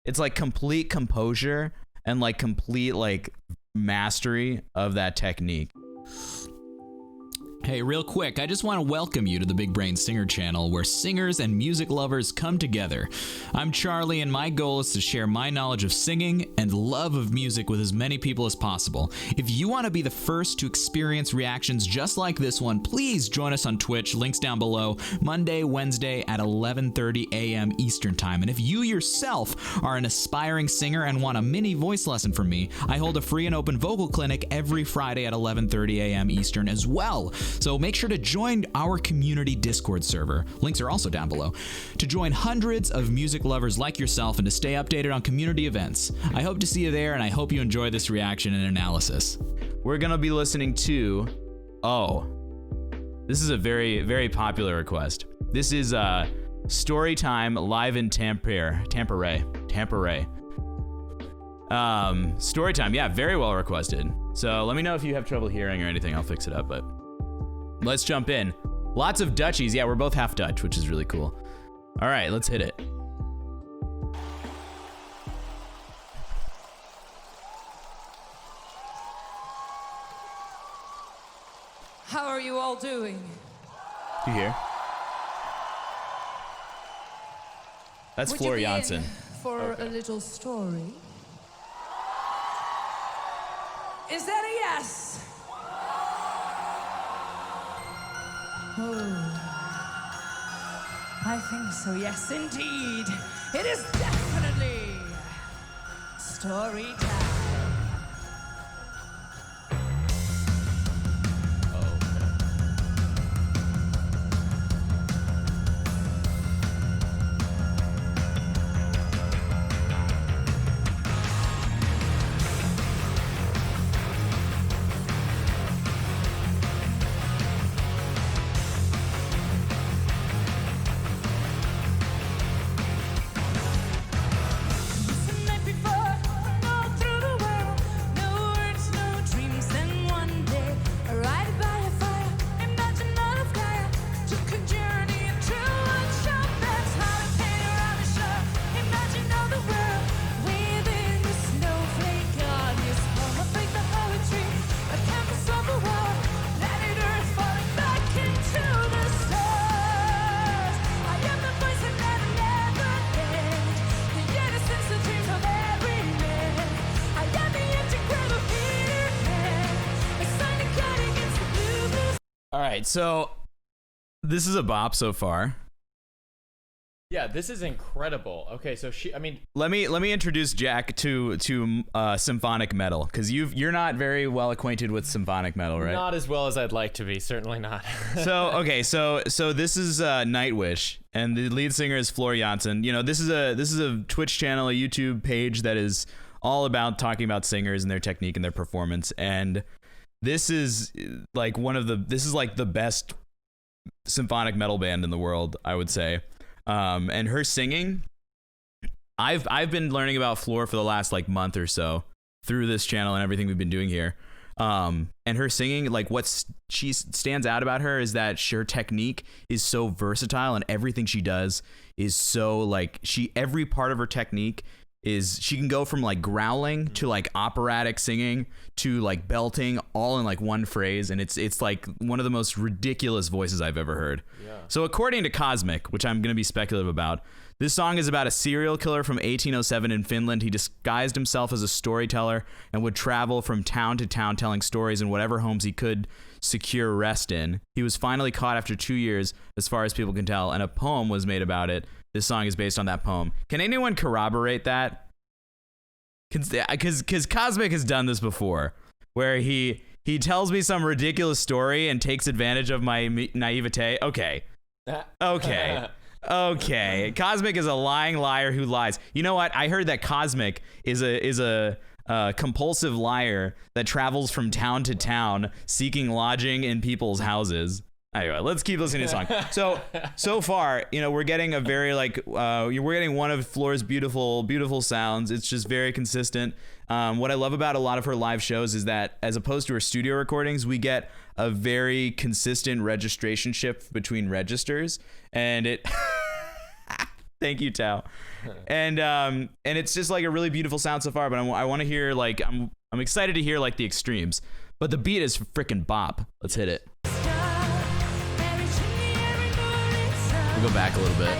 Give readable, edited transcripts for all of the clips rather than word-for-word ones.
it's like complete composure and like complete like mastery of that technique. Hey, real quick, I just want to welcome you to the Big Brain Singer channel, where singers and music lovers come together. I'm Charlie, and my goal is to share my knowledge of singing and love of music with as many people as possible. If you want to be the first to experience reactions just like this one, please join us on Twitch, links down below, Monday, Wednesday at 11:30 a.m. Eastern Time. And if you yourself are an aspiring singer and want a mini voice lesson from me, I hold a free and open vocal clinic every Friday at 11:30 a.m. Eastern as well. So make sure to join our community Discord server. Links are also down below. To join hundreds of music lovers like yourself and to stay updated on community events. I hope to see you there, and I hope you enjoy this reaction and analysis. We're gonna be listening to, this is a very, very popular request. This is Storytime live in Tampere. Storytime, yeah, very well requested. So let me know if you have trouble hearing or anything. I'll fix it up, but let's jump in. Lots of Dutchies. Yeah, we're both half Dutch, which is really cool. All right, let's hit it. How are you all doing? Do you hear? That's Floor Jansen. For a little story. Is that a yes? Oh, I think so, yes indeed. It is definitely story time. All right, so this is a bop so far. Yeah, this is incredible. Okay, so let me introduce Jack to symphonic metal, because you're not very well acquainted with symphonic metal, right? Not as well as I'd like to be, certainly not. So this is Nightwish, and the lead singer is Floor Jansen. You know, this is a Twitch channel, a YouTube page that is all about talking about singers and their technique and their performance, and this is like the best symphonic metal band in the world, I would say. And her singing, I've been learning about Floor for the last like month or so through this channel and everything we've been doing here. And her singing, like she stands out about her is that her technique is so versatile, and everything she does is so like every part of her technique is she can go from like growling to like operatic singing to like belting all in like one phrase, and it's like one of the most ridiculous voices I've ever heard. Yeah. So according to Cosmic, which I'm going to be speculative about, this song is about a serial killer from 1807 in Finland. He disguised himself as a storyteller and would travel from town to town telling stories in whatever homes he could secure rest in. He was finally caught after 2 years, as far as people can tell, and a poem was made about it. This song is based on that poem. Can anyone corroborate that? Because Cosmic has done this before, where he tells me some ridiculous story and takes advantage of my naivete. Okay. Cosmic is a lying liar who lies. You know what? I heard that Cosmic is a compulsive liar that travels from town to town seeking lodging in people's houses. Anyway, let's keep listening to the song. So far, you know, we're getting a very we're getting one of Floor's beautiful sounds. It's just very consistent. What I love about a lot of her live shows is that, as opposed to her studio recordings, we get a very consistent registration shift between registers, and it Thank you, Tao. And it's just like a really beautiful sound so far. But I want to hear like I'm excited to hear like the extremes. But the beat is freaking bop. Let's hit it. We'll go back a little bit.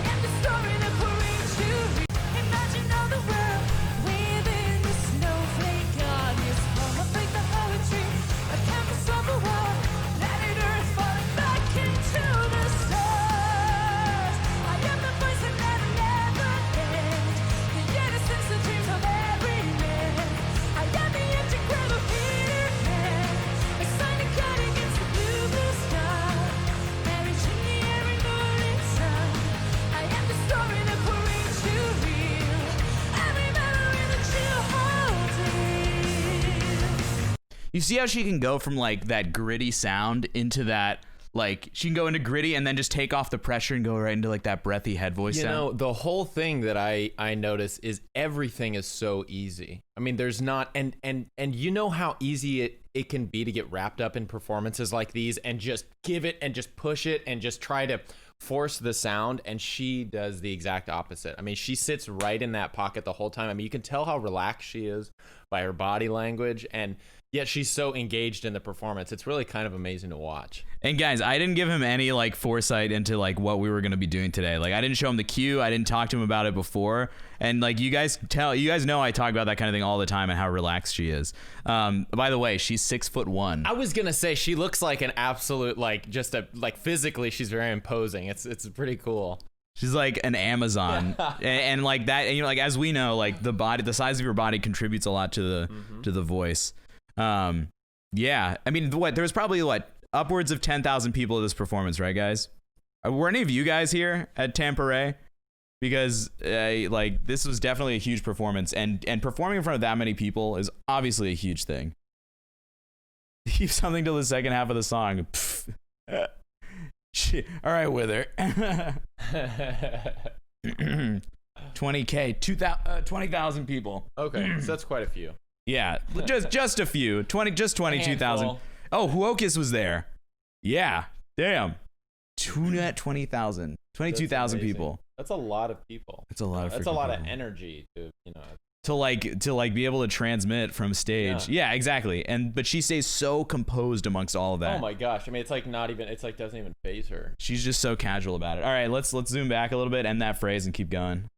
You see how she can go from like that gritty sound into that, like she can go into gritty and then just take off the pressure and go right into like that breathy head voice sound. You know, the whole thing that I notice is everything is so easy. I mean, there's not, and you know how easy it can be to get wrapped up in performances like these and just give it and just push it and just try to force the sound, and she does the exact opposite. I mean, she sits right in that pocket the whole time. I mean, you can tell how relaxed she is by her body language, and yet she's so engaged in the performance. It's really kind of amazing to watch. And guys, I didn't give him any like foresight into like what we were going to be doing today. Like I didn't show him the cue. I didn't talk to him about it before. And like you guys know I talk about that kind of thing all the time and how relaxed she is. By the way, she's 6'1". I was going to say she looks like an absolute physically she's very imposing. It's pretty cool. She's like an Amazon. and like that, and you know, like as we know, like the size of your body contributes a lot to the voice. Yeah, I mean, there was probably upwards of 10,000 people at this performance, right, guys? Were any of you guys here at Tampere? Because like this was definitely a huge performance, and performing in front of that many people is obviously a huge thing. Keep something till the second half of the song. Shit. All right, Wither. 20K, 20,000 people. Okay, so that's quite a few. Yeah, just a few. 22,000. Oh, Huokis was there. Yeah, damn. 20,000. 22,000 people. That's a lot of people. It's a lot of. That's a lot of energy to to be able to transmit from stage. Yeah, exactly. But she stays so composed amongst all of that. Oh my gosh. I mean, it's like doesn't even faze her. She's just so casual about it. All right, let's zoom back a little bit, end that phrase, and keep going.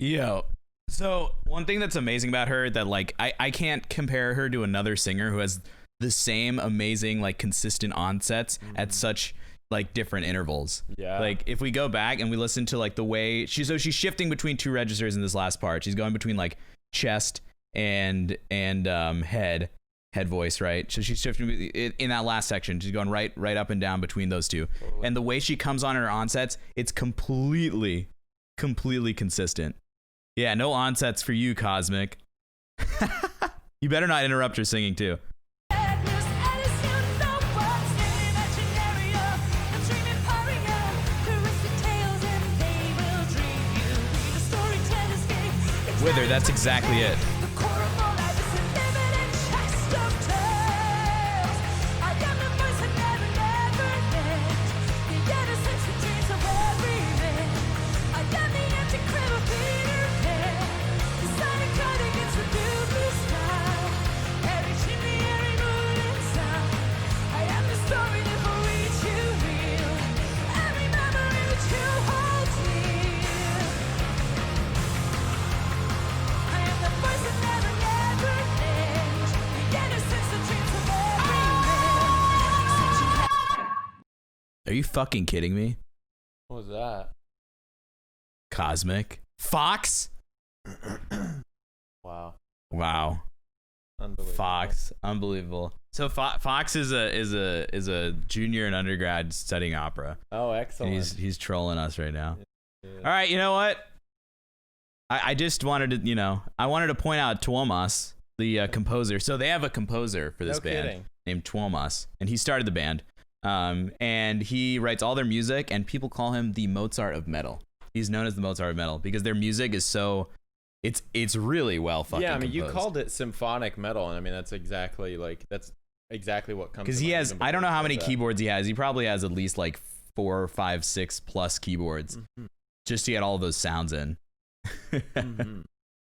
Yo, so one thing that's amazing about her that like I can't compare her to another singer who has the same amazing like consistent onsets at such like different intervals. Yeah. Like if we go back and we listen to like the way she's shifting between two registers in this last part. She's going between like chest and head voice, right? So she's shifting in that last section. She's going right up and down between those two. Totally. And the way she comes on her onsets, it's completely consistent. Yeah, no onsets for you, Cosmic. You better not interrupt her singing too. Wither, that's exactly it. Are you fucking kidding me? What was that? Cosmic. Fox? Wow. Wow. Unbelievable. Fox. Unbelievable. So Fox is a junior and undergrad studying opera. Oh, excellent. And he's trolling us right now. Yeah. All right, you know what? I just wanted to, I wanted to point out Tuomas, the composer. So they have a composer for this band kidding. named Tuomas, and he started the band. And he writes all their music, and people call him the Mozart of metal. He's known as the Mozart of metal because their music is so, it's really well fucking Yeah, I mean, composed. you called it symphonic metal, and I mean that's exactly what comes. Because he has, I don't know how many keyboards he has. He probably has at least like 4, 5, 6 plus keyboards just to get all of those sounds in.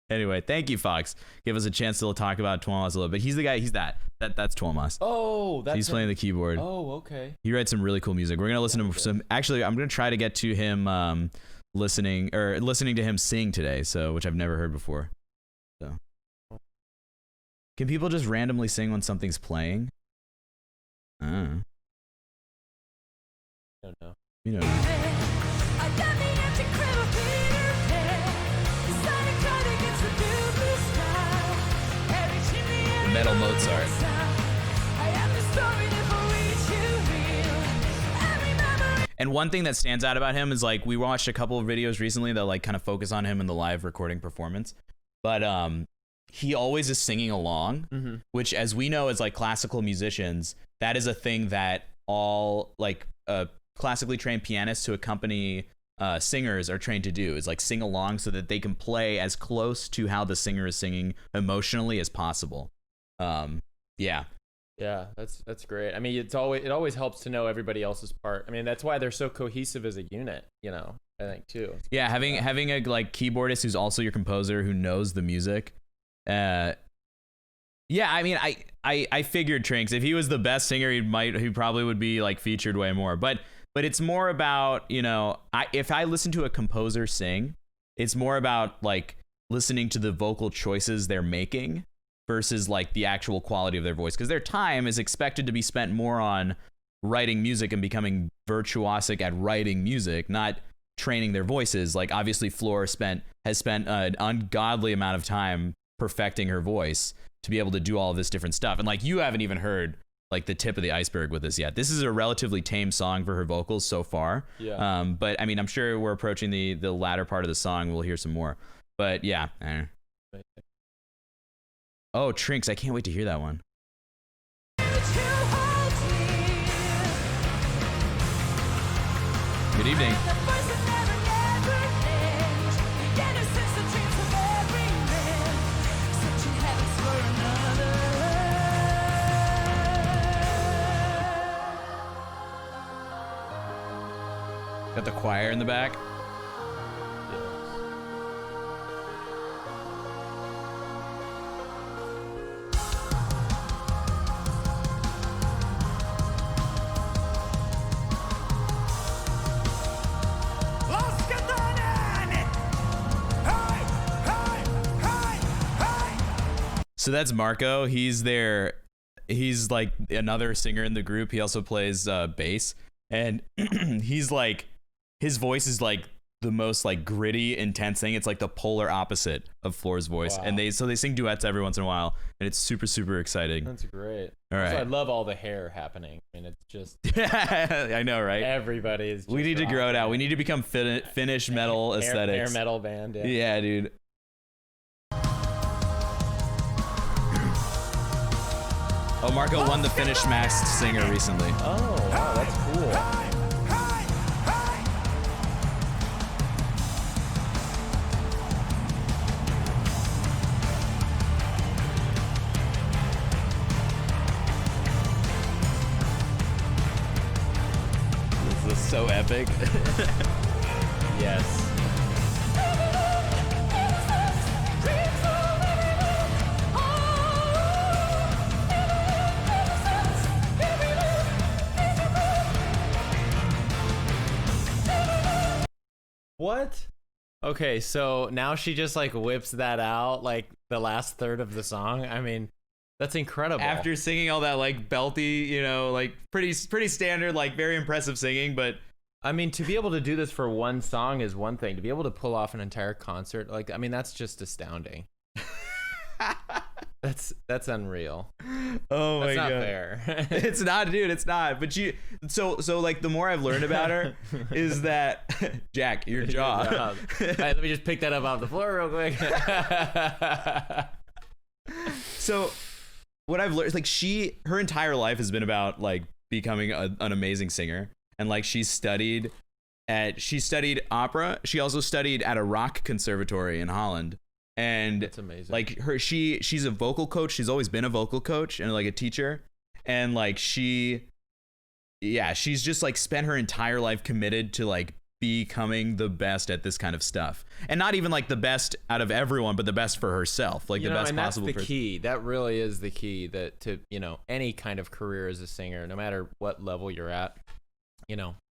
Anyway, thank you, Fox. Give us a chance to talk about Tuomas a little bit. He's the guy. He's that's Tuomas. Oh, he's playing the keyboard. Oh, okay. He writes some really cool music. We're gonna listen to some. Actually, I'm gonna try to get to him listening to him sing today. So, which I've never heard before. So, can people just randomly sing when something's playing? I don't know. You know. I got the empty crib of Peter Pan. Decided trying to get some new blue sky. Every chimney and Metal every Mozart. sound. I am the story that will reach you real. Every memory. And one thing that stands out about him is like we watched a couple of videos recently that like kind of focus on him in the live recording performance, but he always is singing along, which as we know as like classical musicians, that is a thing that all like classically trained pianists who accompany singers are trained to do, is like sing along so that they can play as close to how the singer is singing emotionally as possible. Yeah. Yeah, that's great. I mean, it always helps to know everybody else's part. I mean, that's why they're so cohesive as a unit, I think too. Yeah, having a like keyboardist who's also your composer who knows the music. Yeah, I mean, I figured Trinks, if he was the best singer, he probably would be like featured way more. But it's more about, if I listen to a composer sing, it's more about like listening to the vocal choices they're making versus like the actual quality of their voice, because their time is expected to be spent more on writing music and becoming virtuosic at writing music, not training their voices. Like obviously Floor has spent an ungodly amount of time perfecting her voice to be able to do all of this different stuff. And like you haven't even heard like the tip of the iceberg with this yet. This is a relatively tame song for her vocals so far. Yeah. But I mean, I'm sure we're approaching the latter part of the song. We'll hear some more. But yeah. Oh, Trinks, I can't wait to hear that one. Good evening. Got the choir in the back. So that's Marco. He's like another singer in the group. He also plays bass, and he's like, his voice is like the most like gritty, intense thing. It's like the polar opposite of Floor's voice. Wow. And they sing duets every once in a while, and it's super, super exciting. That's great. All right. Also, I love all the hair happening. I mean, it's just I know, right? Everybody is. We need to grow it out. We need to become Finnish metal aesthetics. Hair metal band. Yeah. Yeah, dude. Oh, Marco won the Finnish Masked Singer recently. Oh, wow, that's cool. This is so epic. Yes. What? Okay, so now she just like whips that out like the last third of the song. I mean, That's incredible. After singing all that like belty, you know, like pretty standard, like very impressive singing, but I mean, to be able to do this for one song is one thing. To be able to pull off an entire concert, like, I mean, that's just astounding. That's unreal. oh my That's not god, fair. it's not, dude, it's not. But so like the more I've learned about her is that Jack, your jaw. Good job. All right, let me just pick that up off the floor real quick. So what I've learned is like her entire life has been about like becoming an amazing singer, and like she studied opera. She also studied at a rock conservatory in Holland. And That's amazing. like she's a vocal coach. She's always been a vocal coach and like a teacher. And like she's just like spent her entire life committed to like becoming the best at this kind of stuff. And not even like the best out of everyone, but the best for herself, like the best and possible. That's the key. That really is the key that to, any kind of career as a singer, no matter what level you're at,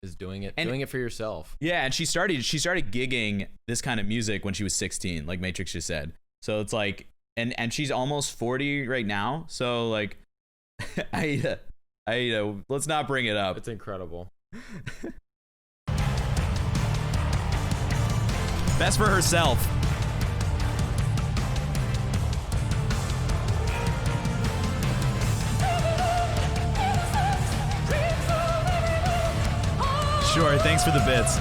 is doing it for yourself. Yeah, and she started gigging this kind of music when she was 16, like Matrix just said. So it's like, and she's almost 40 right now. So like, I let's not bring it up. It's incredible. Best for herself. Sure, thanks for the bits.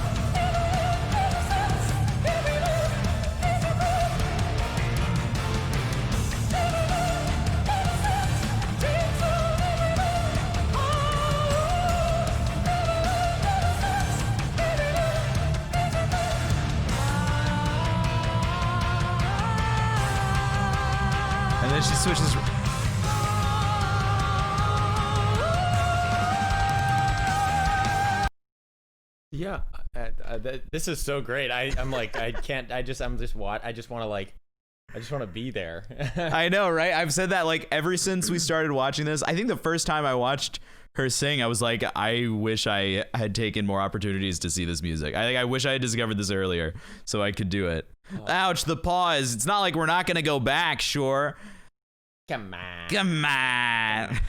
And then she switches. Yeah, this is so great. I'm like, I can't. I just want to be there. I know, right? I've said that like ever since we started watching this. I think the first time I watched her sing, I was like, I wish I had taken more opportunities to see this music. I wish I had discovered this earlier so I could do it. Ouch, the pause. It's not like we're not going to go back, sure. Come on. Come on.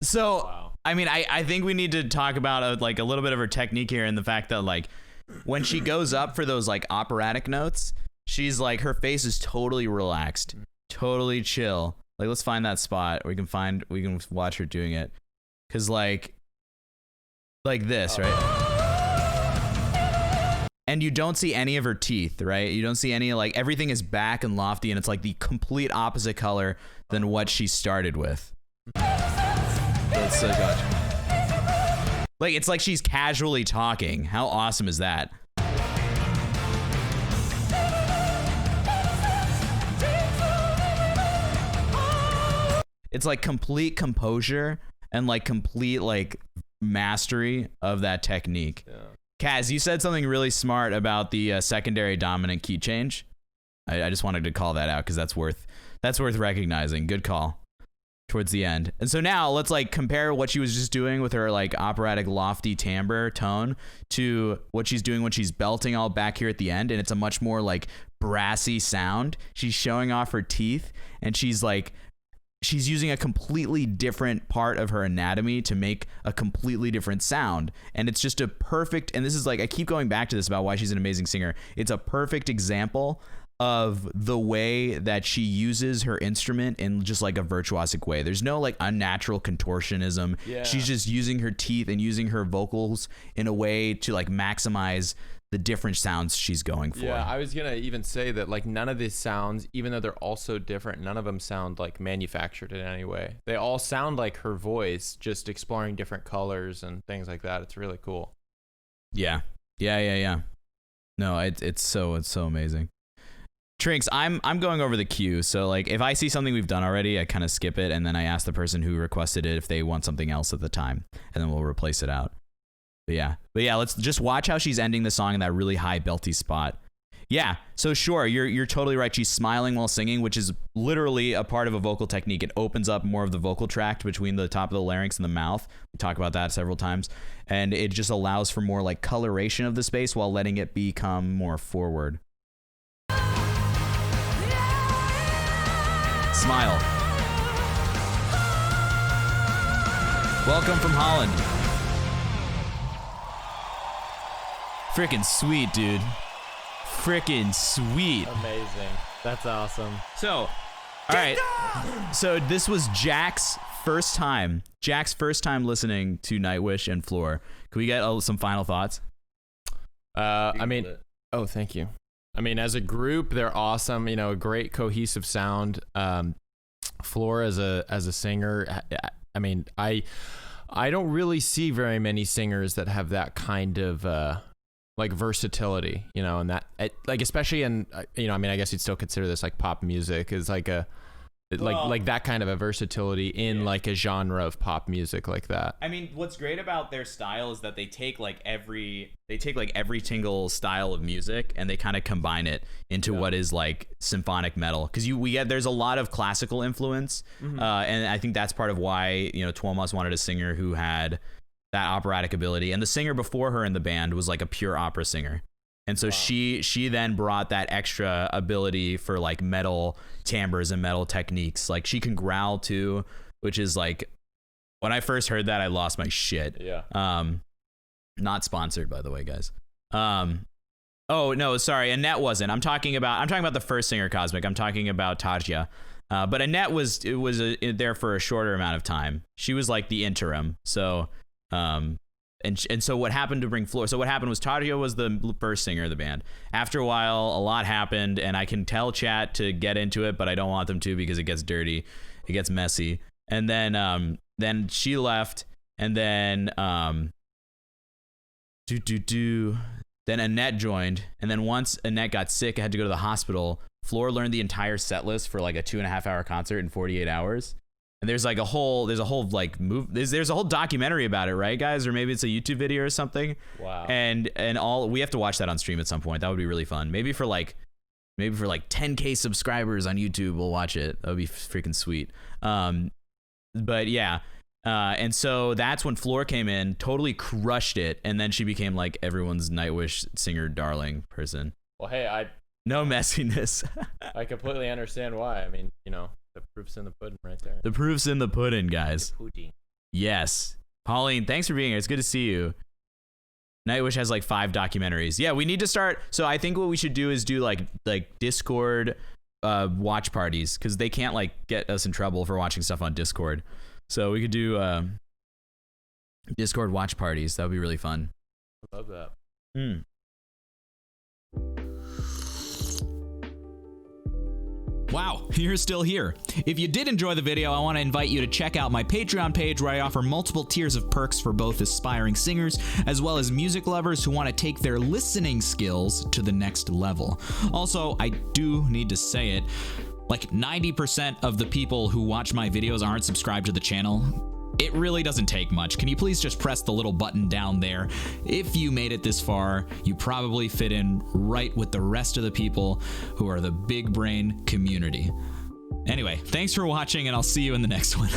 So, wow. I mean, I think we need to talk about a little bit of her technique here, and the fact that like when she goes up for those like operatic notes, she's like, her face is totally relaxed, totally chill. Like, let's find that spot where we can watch her doing it. Cause like this, right? And you don't see any of her teeth, right? You don't see any, like, everything is back and lofty, and it's like the complete opposite color than what she started with. That's so good. Like, it's like she's casually talking. How awesome is that? It's like complete composure and like complete like mastery of that technique. Yeah. Kaz, you said something really smart about the secondary dominant key change. I just wanted to call that out because that's worth recognizing. Good call. Towards the end. And so now let's like compare what she was just doing with her like operatic lofty timbre tone to what she's doing when she's belting all back here at the end, and it's a much more like brassy sound. She's showing off her teeth, and she's using a completely different part of her anatomy to make a completely different sound. And it's just a perfect, and this is like, I keep going back to this about why she's an amazing singer. It's a perfect example of the way that she uses her instrument in just like a virtuosic way. There's no like unnatural contortionism. Yeah. She's just using her teeth and using her vocals in a way to like maximize the different sounds she's going for. Yeah, I was gonna even say that like none of these sounds, even though they're all so different, none of them sound like manufactured in any way. They all sound like her voice, just exploring different colors and things like that. It's really cool. Yeah. No, it's so amazing. Trinks, I'm going over the queue, so like if I see something we've done already, I kind of skip it, and then I ask the person who requested it if they want something else at the time, and then we'll replace it out. But yeah, let's just watch how she's ending the song in that really high belty spot. Yeah, so sure, you're totally right. She's smiling while singing, which is literally a part of a vocal technique. It opens up more of the vocal tract between the top of the larynx and the mouth. We talk about that several times, and it just allows for more like coloration of the space while letting it become more forward. Smile. Welcome from Holland. Frickin' sweet, dude. Frickin' sweet. Amazing. That's awesome. So, all right. So this was Jack's first time listening to Nightwish and Floor. Can we get some final thoughts? I mean, oh, thank you. I mean, as a group, they're awesome. You know, a great cohesive sound. Floor as a singer. I mean, I don't really see very many singers that have that kind of like versatility. You know, and that like especially in you know, I mean, I guess you'd still consider this like pop music is like a like that kind of a versatility in like a genre of pop music like that. I mean, what's great about their style is that they take like every single style of music and they kind of combine it into what is like symphonic metal. Because there's a lot of classical influence, and I think that's part of why, you know, Tuomas wanted a singer who had that operatic ability, and the singer before her in the band was like a pure opera singer. And so she then brought that extra ability for like metal timbres and metal techniques. Like she can growl too, which is like, when I first heard that, I lost my shit. Yeah. Not sponsored, by the way, guys. Oh no, sorry, Annette wasn't. I'm talking about the first singer, Cosmic. I'm talking about Tajia. But Annette was there for a shorter amount of time. She was like the interim. So And so what happened to bring Floor? So what happened was Tajia was the first singer of the band. After a while, a lot happened, and I can tell chat to get into it, but I don't want them to because it gets dirty, it gets messy. And then she left, and then then Annette joined, and then once Annette got sick and had to go to the hospital, Floor learned the entire set list for like a 2.5 hour concert in 48 hours. And there's a whole documentary about it, right, guys? Or maybe it's a YouTube video or something. Wow. And we have to watch that on stream at some point. That would be really fun. Maybe for like 10K subscribers on YouTube, we'll watch it. That would be freaking sweet. But yeah. And so that's when Floor came in, totally crushed it, and then she became like everyone's Nightwish singer darling person. Well, hey, no messiness. I completely understand why. I mean, you know, the proof's in the pudding right there. The proof's in the pudding, guys. The pudding. Yes. Pauline, thanks for being here. It's good to see you. Nightwish has like 5 documentaries. Yeah, we need to start. So I think what we should do is do like Discord watch parties, because they can't like get us in trouble for watching stuff on Discord. So we could do Discord watch parties. That would be really fun. I love that. Wow, you're still here. If you did enjoy the video, I want to invite you to check out my Patreon page, where I offer multiple tiers of perks for both aspiring singers as well as music lovers who want to take their listening skills to the next level. Also, I do need to say it, like 90% of the people who watch my videos aren't subscribed to the channel. It really doesn't take much. Can you please just press the little button down there? If you made it this far, you probably fit in right with the rest of the people who are the Big Brain community. Anyway, thanks for watching, and I'll see you in the next one.